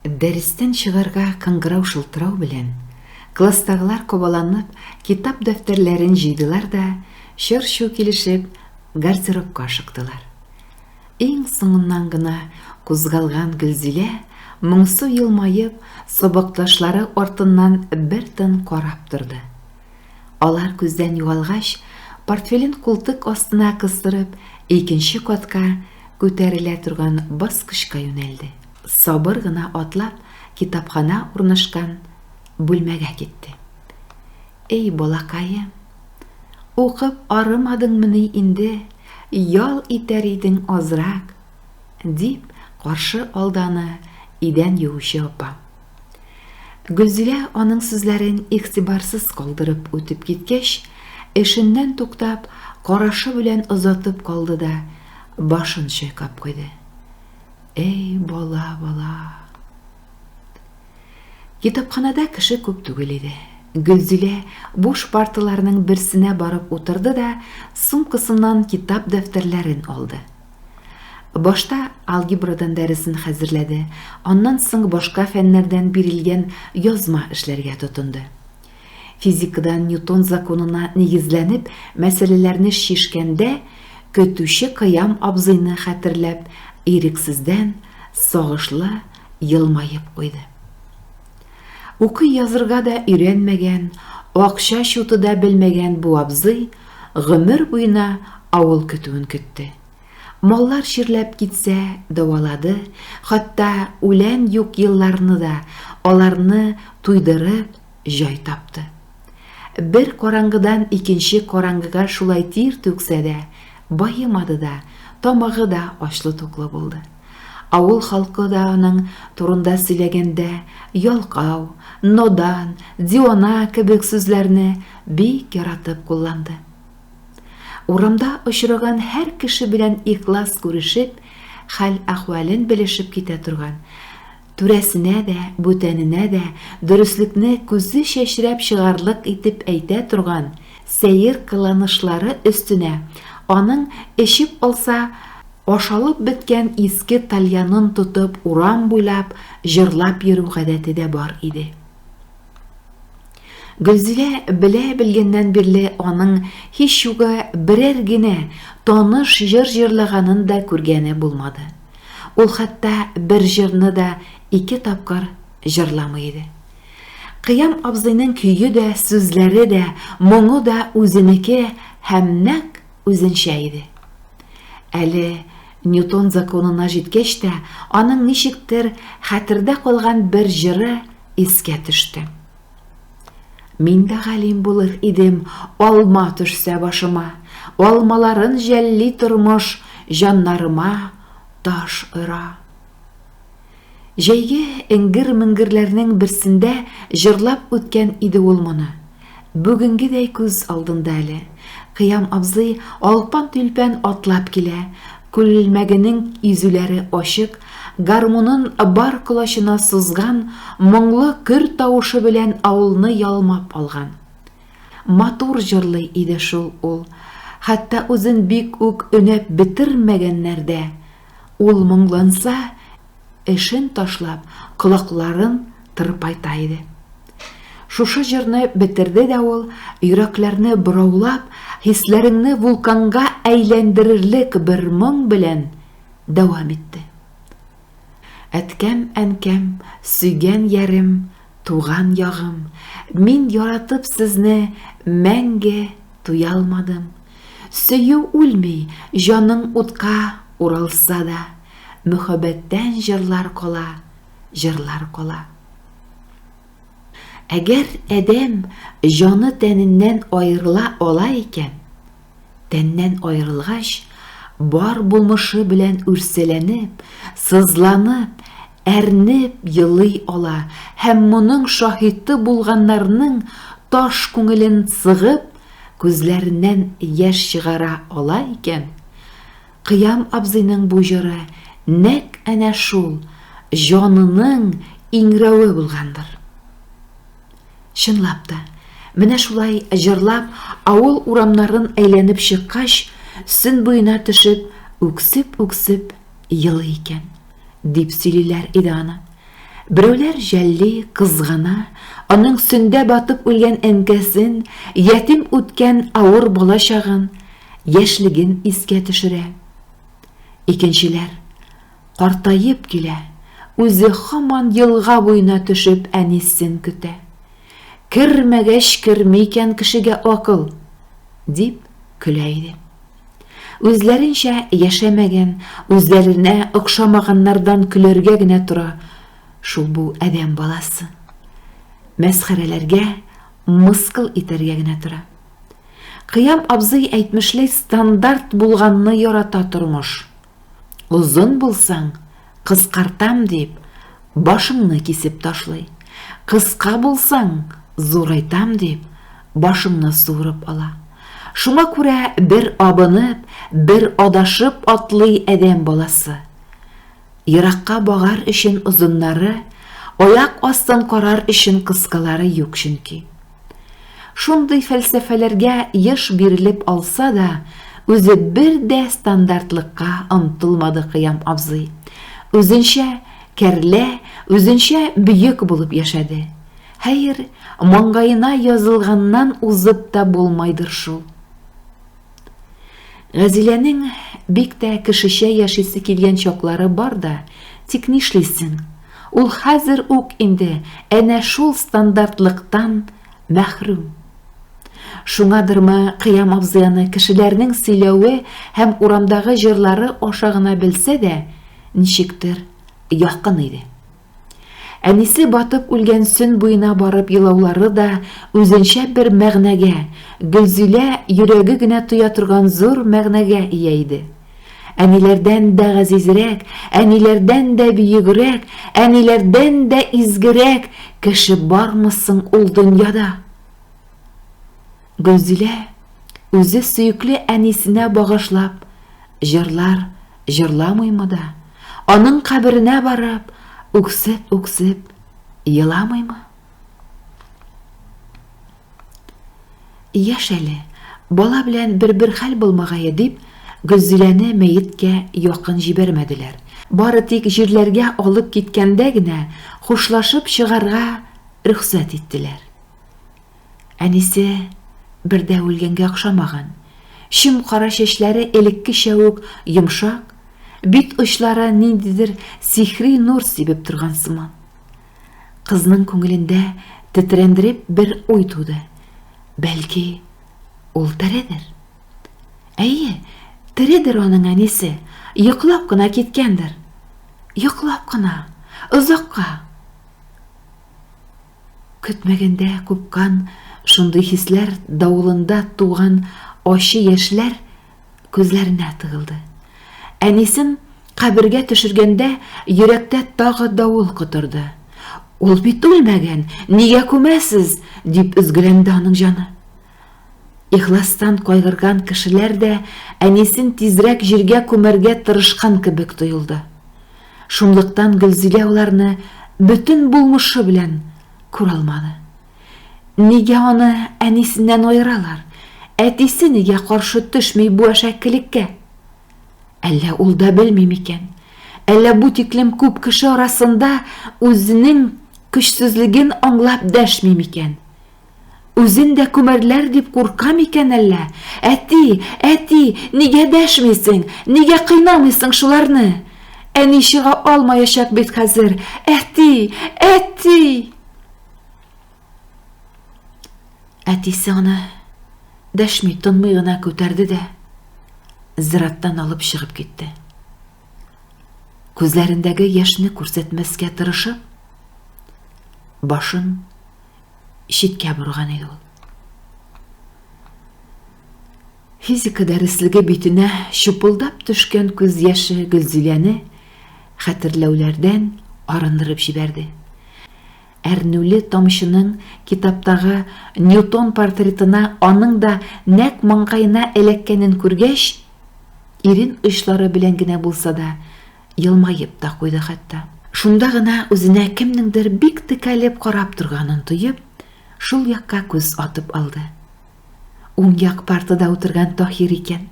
Дәрестән чыгарга кыңгырау шылтырау белән, класстагылар кобаланып, китап дәфтәрләрен җыйдылар да, чыр-чу килешеп, гардеробка ашыктылар. Иң соңыннан гына кузгалган Гөлзилә, моңсу елмаеп, собыкташлары артыннан бер тын карап торды. Алар күздән югалгач, портфелен култык астына кыстырып, икенче катка күтәрелә торган баскычка юнәлде. Сабыр гына атлап, китапхана урнашкан бүлмәгә китте. Эй, балакайым, укып арымадыңмыни инде, ял итәр идең азрак, дип каршы алданы идән юучы апа. Гөлзилә аның сүзләрен игътибарсыз калдырып үтеп киткәч, эшеннән туктап, карашы белән озатып калды да, башын чайкап куйды. Эй, бала, бала. Китапханада кеше күп түгел иде. Гөлзилә буш парталарның берсенә барып утырды да, сумкасыннан китап дәфтәрләрен алды. Башта алгебрадан дәресен хәзерләде, аннан соң башка фәннәрдән бирелгән язма эшләргә тотынды. Физикадан Ньютон законына нигезләнеп, мәсьәләләрне шишкәндә, көтүче Кыям абзыйны хәтерләп, ирексездән сагышлы елмаеп куйды. Укый язырга да өйрәнмәгән, акча шуты да белмәгән бу абзый гомер буена авыл көтүен көтте. Маллар ширләп китсә, давалады, хатта үлән юк елларны да аларны туйдырып җай тапты. Бер караңгыдан икенче караңгыга шулай тир түксә дә, байымады да, тамагы да ачлы-туклы булды. Авыл халкы да аның турында сөйләгәндә ялкау, нодан, диона кебек сүзләрне бик яратып кулланды. Урамда очраган һәр кеше белән ихлас күрешеп, хәл-әхвален белешеп китә торган, түрәсенә дә, бүтәненә дә дөреслекне күзе чәчрәп чыгарлык итеп әйтә торган сәер кыланышлары өстенә аның эчеп алса ашалып беткән иске тальянын тотып урам буйлап җырлап йөрү гадәте дә бар иде. Гөлзилә белә белгәннән бирле аның һич югы берәр генә таныш җыр җырлаганын да күргәне булмады. Ул хәтта бер җырны да ике тапкыр җырламый иде. Кыям абзыйның көйе дә, сүзләре дә, моңы да үзенеке һәм нәкъ үзенчә иде. Әле Ньютон законына җиткәч тә, аның ничектер хәтердә калган бер җыры искә төште. Мин дә галим булыр идем, алма төшсә башыма, алмаларын җәлли тормыш җаннарыма таш ыра. Җәйге эңгер-меңгерләрнең берсендә җырлап үткән иде ул моны. Бүгенгедәй күз алдында әле. Кыям абзый алпан-тülпән атлап килә, күлмәгенең изүләре ачык, гармунын бар колачына сузган, моңлы көр тавышы белән авылны ялмап алган. Матур җырлый иде шул ул, хәтта үзен бик үк өнәп бетермәгәннәрдә. Ул моңланса, эшен ташлап, колакларын тырпайта иде. Шушы җырны бетерде дә ул, йөрәкләрне бораулап, хисләреңне вулканга әйләндерерлек бер моң белән дәвам итте. Әткәм, әнкәм, сөйгән ярым, туган ягым, мин яратып сезне мәңге туя алмадым. Сөю үлми, җаның утка уралса да, мөхәббәттән җырлар кала, җырлар кала. Әгәр әдәм җаны тәненнән аерыла ала икән, тәннән аерылгач, бар булмышы белән үрсәләнеп, сызланып, әрнеп елый ала һәм моның шаһиты булганнарның таш күңелен сыгып, күзләреннән яшь чыгара ала икән, Кыям абзыйның бу җыры нәкъ әнә шул җанының иңрәве булгандыр. Чынлап та, менә шулай җырлап, авыл урамнарын әйләнеп чыккач, сөн буена төшеп, үксеп-үксеп елый икән. дип сөйлиләр иде аны. Біреулер жәлли, қызғана, оның сүндә батып өлген әнкәсін, ятим үткән ауыр болашағын, яшьлеген искә төшерә. Икенчеләр қартайып килә, үзе һаман йылға буена төшеп әнисен көтә. Кермәгәч кермәйкән кешегә акыл, дип көлә иде. Үзләренчә яшәмәгән, үзләренә охшамаганнардан көләргә генә тора шул бу әдәм баласы. Мәсхәрәләргә, мыскыл итәргә генә тора. Кыям абзый әйтмешләй стандарт булганны ярата тормыш. Узын булсаң, кыскартам дип, башыңны кисеп ташлый. Кыска булсаң, зурайтам дип, башыңны суырып ала. Шуңа күрә бер абынып, бер адашып атлый әдәм баласы. Еракка багар өчен узыннары, аяк астын карар өчен кыскалары юк чөнки. Шундый фәлсәфәләргә еш бирелеп алса да, үзе бер дә стандартлыкка омтылмады Кыям абзый. Үзенчә кәрлә, үзенчә бөек булып яшәде. Хәер, маңгайына язылганнан узып та булмайдыр шул. Газиләнең бик тә кешечә яшисе килгән чаклары бар да, тик нишлисең? Ул хәзер үк инде әнә шул стандартлыктан мәхрүм. Шуңадырмы Кыям абзыйны кешеләрнең сөйләве һәм урамдагы җырлары аша гына белсә дә, ничектер якын иде. Әнисе батып үлгән сөн буена барып елаулары да үзенчә бер мәгънәгә, Гөлзилә йөрәге генә тоя торган зур мәгънәгә ия иде. Әниләрдән дә газизрәк, әниләрдән дә бөегрәк, әниләрдән дә изгерәк кеше бармысың ул дөньяда? Гөлзилә үзе сөекле әнисенә багышлап, җырлар җырламыймы да, аның каберенә барып, үксеп еламыймы? Яшь әле, бала белән бер хәл булмагае дип, Гөлзиләне мәеткә якын җибәрмәделәр. Бары тик җирләргә алып киткәндә генә хушлашып чыгарга рөхсәт иттеләр. Әнисе бер дә үлгәнгә охшамаган. Шим кара чәчләре элеккечә үк йомшак, бит очлары ниндидер сихри нур сибеп торган сыман. Кызның күңелендә тетрәндереп бер уй туды. Бәлки, ул тередер. Әйе, тередер аның әнисе, йоклап кына киткәндер. Йоклап кына, озакка. Көтмәгәндә купкан шундый хисләр давылында туган ачы яшьләр күзләренә тыгылды. Әнисен кабергә төшергәндә йөрәктә тагы давыл котырды. Ул бит үлмәгән, нигә күмәсез, дип өзгеләнде аның җаны. Ихластан кайгырган кешеләр дә әнисен тизрәк җиргә күмәргә тырышкан кебек тоелды. Шунлыктан Гөлзилә уларны бөтен булмышы белән күрә алмады. Нигә аны әнисеннән аералар? Әтисе нигә каршы төшмәй бу әшәкелеккә? Әллә ул да белми микән? Әллә бу тиклем күп кеше арасында үзенең көчсезлеген аңлап дәшми микән? Үзен дә күмәрләр дип курка микән әллә? Әти, нигә дәшмисең? Нигә кыйнамыйсың шуларны? Әни чыга алмаячак бит хәзер. Әти! Әтисе аны дәшми тынмый гына күтәрде дә зираттан алып чыгып китте. Күзләрендәге яшьне күрсәтмәскә тырышып, башын читкә борган иде ул. Физика дәреслеге битенә чупылдап төшкән күз яше Гөлзиләне хәтерләүләрдән арындырып җибәрде. Әрнүле тамчының китаптагы Ньютон портретына аның да нәк маңгайына эләккәнен күргәч, ирен очлары белән генә булса да елмаеп та куйды хәтта. Шунда гына үзенә кемнеңдер бик текәлеп карап торганын тоеп, шул якка күз атып алды. Уң як партада утырган Таһир икән.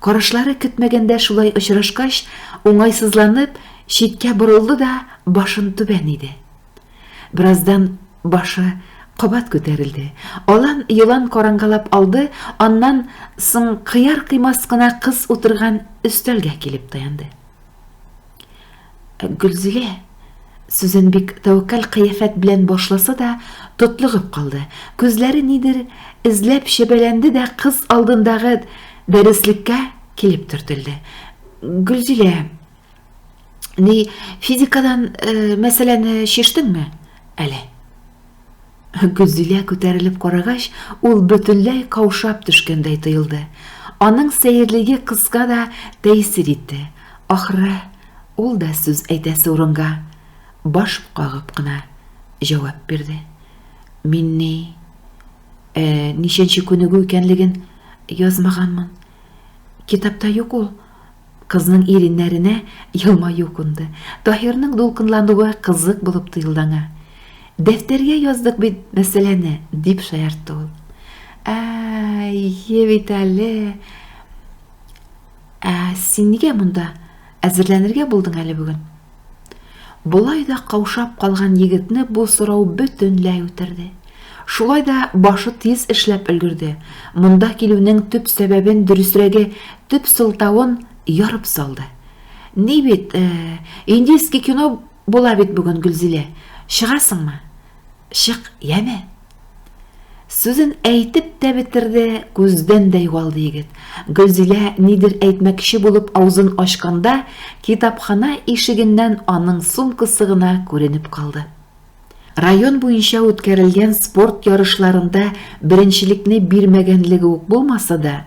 Карашлары көтмәгәндә шулай очрашкач, уңайсызланып, читкә борылды да башын түбән иде. Біраздан башы кабат күтәрелде. Алан йылан караңгылап алды, аннан соң кыяр кыймас кына кыз утырган өстәлгә килеп таянды. Гөлзилә сүзен бик тәвәккәл кыяфәт белән башласа да тотлыгып калды. Күзләре нидер эзләп шебәләнде дә кыз алдындагы дәреслеккә килеп төртелде. Гөлзилә, ни физикадан мәсьәләне шештеңме әле? Гөлзилә күтәрелеп карагач, ул бөтенләй каушап төшкәндәй тоелды. Аның сәерлеге кызга да тәэсир итте. Ахры, ул да сүз әйтәсе урынга баш кагып кына җавап бирде. Мин ничәнче күнегү икәнлеген язмаганмын. Китапта юк ул. Кызның иреннәренә елмаю кунды. Таһирның дулкынлануы кызык булып тоелды аңа. Дәфтәргә яздык бит мәсьәләне, дип шаяртты ул. Бит әле. Син нигә монда әзерләнергә булдың әле бүген? Булай да каушап калган егетне бу сорау бөтенләй үтерде. Шулай да башы тиз эшләп өлгерде. Монда килүнең төп сәбәбен, дөресрәге төп сылтавын ярып салды. Ни бит, индийский кино була бит бүген, Гөлзилә. Чыгасыңмы? Чык, яме. Сүзен әйтеп тә бетерде, күздән дә югалды егет. Гөлзилә нидер әйтмәкче булып авызын ачканда, китапхана ишегеннән аның сумкасы гына күренеп калды. Район буенча үткәрелгән спорт ярышларында беренчелекне бирмәгәнлеге үк булмаса да,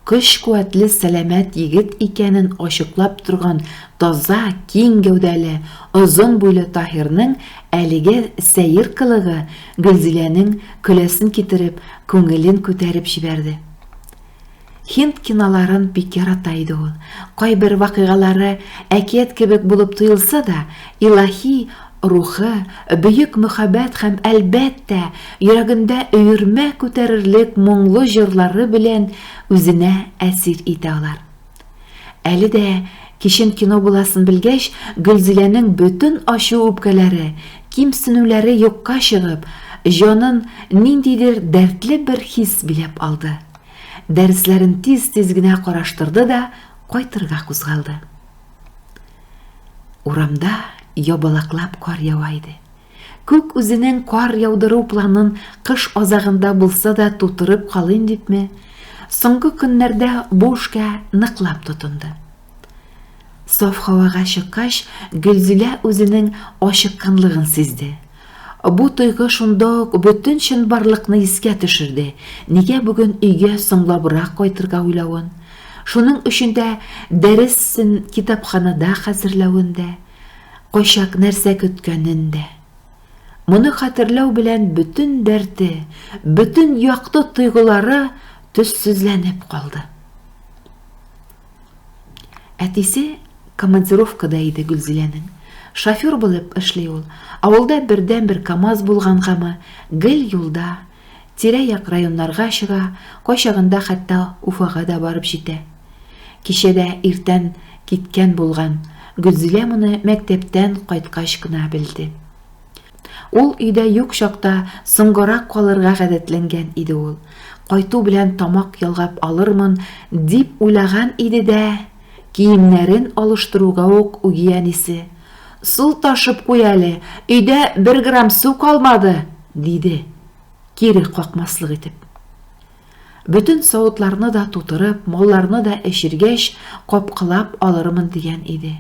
көч-куәтле сәламәт егет икәнен ачыклап торган таза, киң гәүдәле, озын буйлы Таһирның әлегә сәер кылыгы Гөлзиләнең көләсен китереп, күңелен күтәреп җибәрде. Хинд киноларын бик ярата иде ул. Кайбер вакыйгалары әкият кебек булып тоелса да, илаһи рухы, бөек мөхәббәт һәм әлбәттә йөрәгендә өермә күтәрерлек моңлы җырлары белән үзенә әсир итә алар. Әле дә кичен кино буласын белгәч, Гөлзиләнең бөтен ачу үпкәләре, кимсенүләре юкка чыгып, җанын ниндидер дәртле бер хис биләп алды. Дәресләрен тиз-тиз генә караштырды да кайтырга кузгалды. Урамда ябалаклап кар ява иде. Күк үзенең кар яудыру планын кыш азагында булса да тутырып калыйм дипме, соңгы көннәрдә бушка ныклап тотынды. Саф һавага чыккач, Гөлзилә үзенең ачыкканлыгын сизде. Бу тойгы шунда ук бөтен чынбарлыкны искә төшерде. Нигә бүген өйгә соңлабрак кайтырга уйлавын, шуның өчен дә дәресен китапханада хәзерләвен дә, кайчак нәрсә көткәнен дә. Моны хәтерләү белән бөтен дәрте, бөтен якты тойгылары төссезләнеп калды. Әтисе командировкада иде Гөлзиләнең. Шофер булып эшли ул. Авылда бердән-бер КАМАЗ булгангамы, гел юлда, тирә-як районнарга чыга, кайчагында хәтта Уфага да барып җитә. Кичәдә иртән киткән булган. Гөлзилә моны мәктәптән кайткач кына белде. Ул өйдә юк чакта соңгарак калырга гадәтләнгән иде ул. Кайту белән тамак ялгап алырмын дип уйлаган иде дә, киемнәрен алыштыруга ук угиянисе. Сул ташып куй әле, өйдә 1 грамм су калмады, диде, кире какмаслык итеп. Бөтен савытларны да тутырып, малларны да эшергәч, капкылап алырмын дигән иде.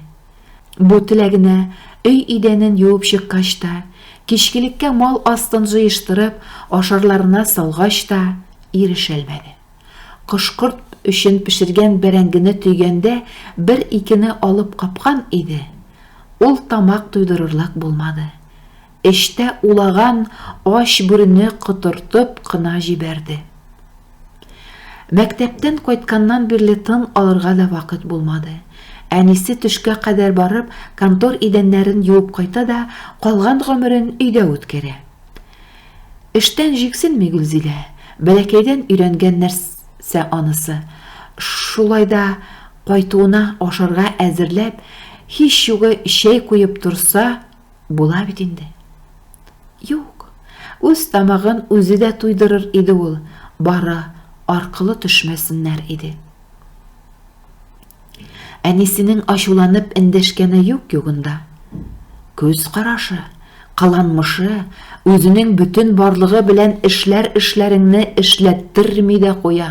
Бу теләгенә өй идәнен юып чыккач та, кичкелеккә мал астын җыештырып, ашарларына салгач та ирешелмәде. Кышкырт өчен пешергән бәрәңгене төйгәндә 1-2 алып капкан иде. Ул тамак туйдырырлык булмады. Эштә улаган аш бүрене кытыртып кына җибәрде. Мәктәптән кайтканнан бирле тын алырга да вакыт булмады. Әнисе төшкә кадәр барып, контор идәннәрен юып кайта да, калган гомерен өйдә үткәрә. Эштән җиксенме Гөлзилә? Бәләкәйдән өйрәнгән нәрсә анысы. Шулай да кайтуына ашарга әзерләп, һич югы чәй куеп турса, була бит инде. Юк, үз тамагын үзе дә туйдырыр иде ул, бары аркылы төшмәсеннәр иде. Әнисенең ачуланып эндәшкәне юк-югында. Күз карашы, кыланмышы, үзенең бүтән барлыгы белән эшләреңне эшләттерми дә куя.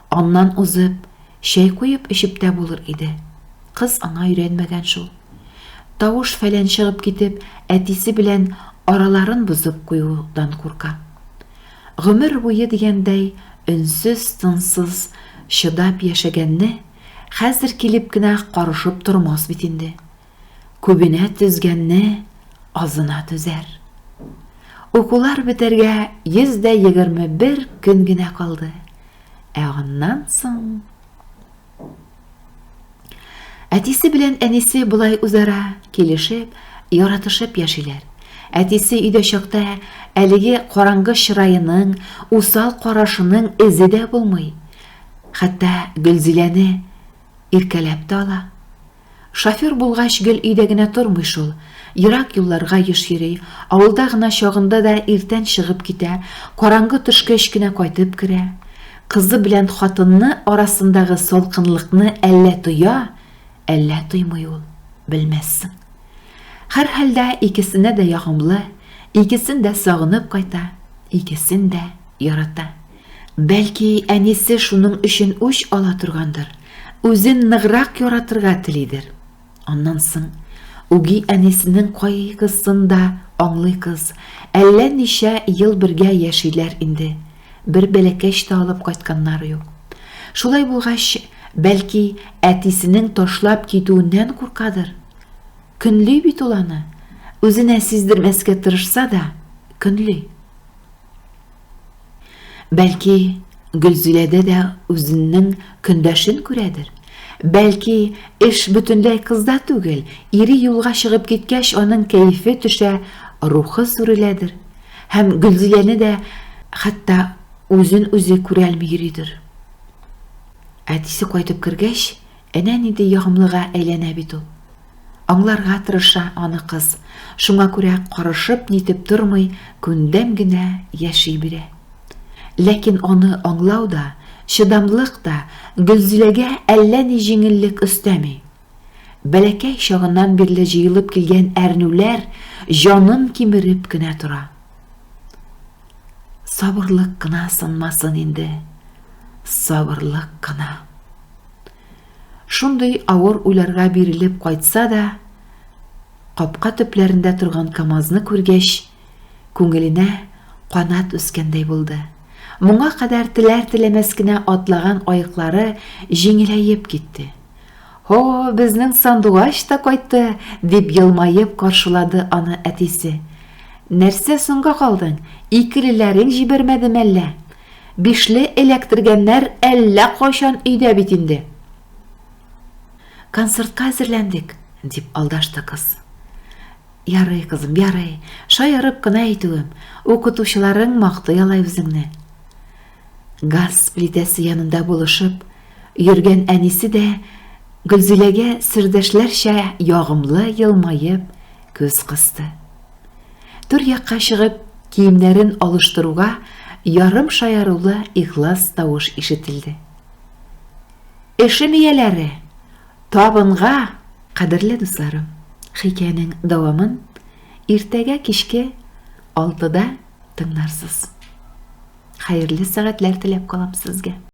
Аннан узып, чәй куеп эчеп тә булыр иде. Кыз аңа өйрәнмәгән шул. Тавыш-фәлән чыгып китеп, әтисе белән араларын бозып куюдан курка. Гомер буе дигәндәй, өнсез-тынсыз чыдап яшәгәнне хәзер килеп кенә карышып тормас бит инде. Күбенә түзгәнне азына түзәр. Укулар бетәргә 121 көн генә калды. Аннан соң әтисе белән әнисе булай үзара килешеп, яратышып яшиләр. Әтисе өйдә чакта әлеге караңгы чырайының, усал карашының эзе дә булмый. Хәтта Гөлзиләне иркәләп тә ала. Шофер булгач гел өйдә генә тормый шул. Ерак юлларга еш йөри, авылда гына чагында да иртән чыгып китә, караңгы төшкәч кенә кайтып керә. Кызы белән хатынны арасындагы салкынлыкны әллә тоя, әллә тоймый ул, белмәссең. Һәр хәлдә икесенә дә ягымлы, икесен дә сагынып кайта, икесен дә ярата. Бәлки әнисе шуның өчен үч ала торгандыр, үзен ныграк яратырга телидер. Аннан соң үги әнисенең кайгысын да аңлый кыз. Әллә ничә ел бергә яшиләр инде. Бер бәләкәч тә алып кайтканнары юк. Шулай булгач, бәлки әтисенең ташлап китүеннән куркадыр. Көнли бит ул аны. Үзенә сиздермәскә тырышса да, көнли. Бәлки Гөлзиләдә дә үзенең көндәшен күрәдер. Бәлки эш бөтенләй кызда түгел, ире юлга чыгып киткәч аның кәефе төшә, рухы сүреләдер. Һәм Гөлзиләне дә хәтта үзен үзе күрәлми йөридер. Әтисе кайтып кергәч, әнә нинди ягымлыга әйләнә бит ул. Аңларга тырыша аны кыз. Шуңа күрә карышып нитеп тормый, күндәм генә яши бирә. Ләкин аны аңлау да, чыдамлык да Гөлзиләгә әллә ни җиңеллек өстәми. Бәләкәй чагыннан бирле җыелып килгән әрнүләр җанын кимереп кенә тора. Сабырлык кына сынмасын инде. Сабырлык кына. Шундый авыр уйларга бирелеп кайтса да, капка төпләрендә торган КамАЗны күргәч, күңеленә канат үскәндәй булды. Моңа кадәр теләр-теләмәс кенә атлаган аяклары җиңеләеп китте. «Хо, безнең Сандугач та кайтты!» дип елмаеп каршылады аны әтисе. «Нәрсә соңга калдың? Икелеләрен җибәрмәдем әллә? Бишле эләктергәннәр әллә кайчан өйдә бит инде?» «Концертка әзерләндек», дип алдашты кыз. «Ярый, кызым, ярый. Шаярып кына әйтүем. Укытучыларың мактый алай үзеңне». Газ плитәсе янында булышып, йөргән әнисе дә Гөлзиләгә сердәшләрчә ягымлы елмаеп күз кысты. Түр якка чыгып, киемнәрен алыштыруга ярым шаярулы ихлас тавыш ишетелде. Эшем ияләре, табынга! Кадерле дусларым, хикәянең дәвамын иртәгә кичке 6-да тыңларсыз. Хәерле сәгатьләр теләп калам сезгә.